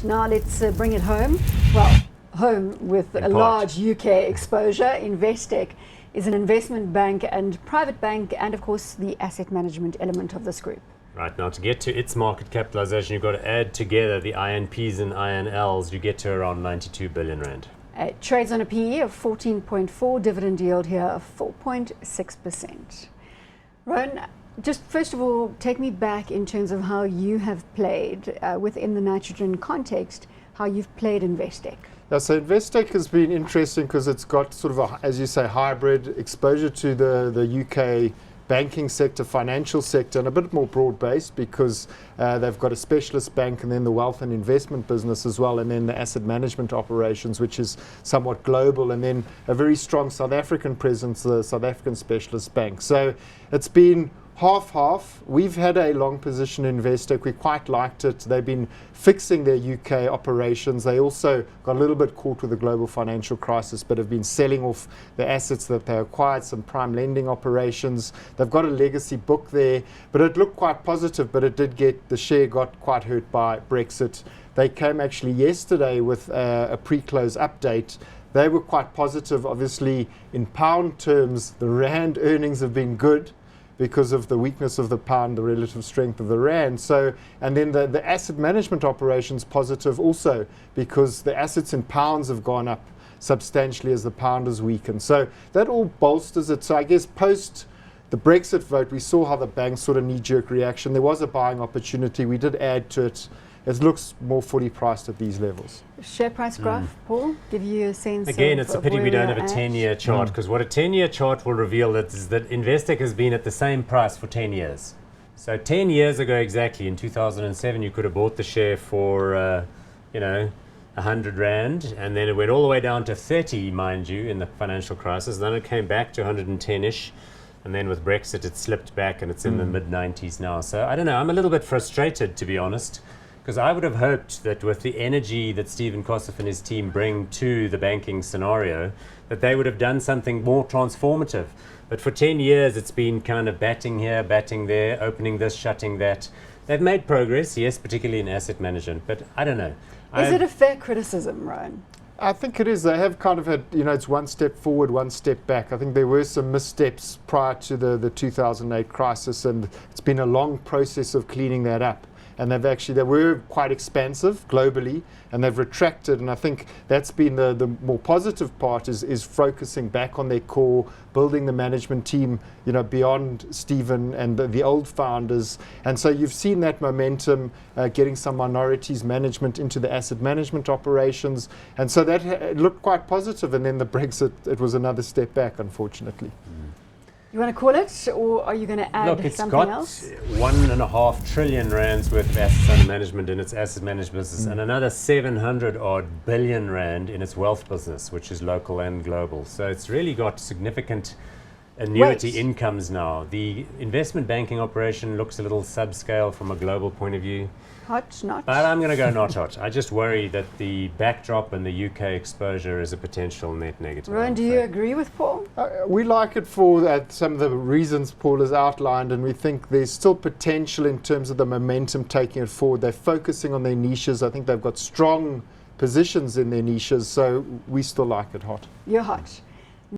Now let's bring it home. Well, home with a large UK exposure. Investec is an investment bank and private bank, and of course the asset management element of this group. Right, now to get to its market capitalization, you've got to add together the INPs and INLs, you get to around 92 billion rand. It trades on a PE of 14.4, dividend yield here of 4.6%. Rowan, just first of all, take me back in terms of how you have played within the nitrogen context, how you've played Investec. Yeah, so Investec has been interesting because it's got sort of a, as you say, hybrid exposure to the UK banking sector, financial sector, and a bit more broad-based because they've got a specialist bank and then the wealth and investment business as well, and then the asset management operations, which is somewhat global, and then a very strong South African presence, the South African specialist bank. So it's been half-half. We've had a long position in Investec. We quite liked it. They've been fixing their UK operations. They also got a little bit caught with the global financial crisis, but have been selling off the assets that they acquired, some prime lending operations. They've got a legacy book there, but it looked quite positive, but it did get, the share got quite hurt by Brexit. They came actually yesterday with a pre-close update. They were quite positive. Obviously, in pound terms, the rand earnings have been good because of the weakness of the pound, the relative strength of the rand. So, and then the asset management operations positive also because the assets in pounds have gone up substantially as the pound has weakened. So that all bolsters it. So I guess post the Brexit vote, we saw how the banks sort of knee-jerk reaction. There was a buying opportunity. We did add to it. It looks more fully priced at these levels. Share price graph, Paul, give you a sense Again, of it's a pity we don't have a 10-year chart, because what a 10-year chart will reveal is that Investec has been at the same price for 10 years. So 10 years ago exactly, in 2007, you could have bought the share for, 100 Rand, and then it went all the way down to 30, mind you, in the financial crisis. Then it came back to 110-ish. And then with Brexit, it slipped back and it's in the mid-90s now. So I don't know, I'm a little bit frustrated, to be honest, because I would have hoped that with the energy that Stephen Kossef and his team bring to the banking scenario, that they would have done something more transformative. But for 10 years, it's been kind of batting here, batting there, opening this, shutting that. They've made progress, yes, particularly in asset management, but I don't know. Is it a fair criticism, Rowan? I think it is. They have kind of had, it's one step forward, one step back. I think there were some missteps prior to the 2008 crisis, and it's been a long process of cleaning that up. And they were quite expansive globally, and they've retracted. And I think that's been the more positive part is focusing back on their core, building the management team, beyond Stephen and the old founders. And so you've seen that momentum, getting some minorities management into the asset management operations. And so that looked quite positive. And then the Brexit, it was another step back, unfortunately. You want to call it, or are you going to add something else? Look, it's got 1.5 trillion rands worth of assets under management in its asset management business, and another 700 odd billion rand in its wealth business, which is local and global. So it's really got significant annuity incomes now. The investment banking operation looks a little subscale from a global point of view. Hot, not. But I'm going to go not hot. I just worry that the backdrop and the UK exposure is a potential net negative. Rowan, do you agree with Paul? We like it for some of the reasons Paul has outlined, and we think there's still potential in terms of the momentum taking it forward. They're focusing on their niches. I think they've got strong positions in their niches, so we still like it hot. You're hot.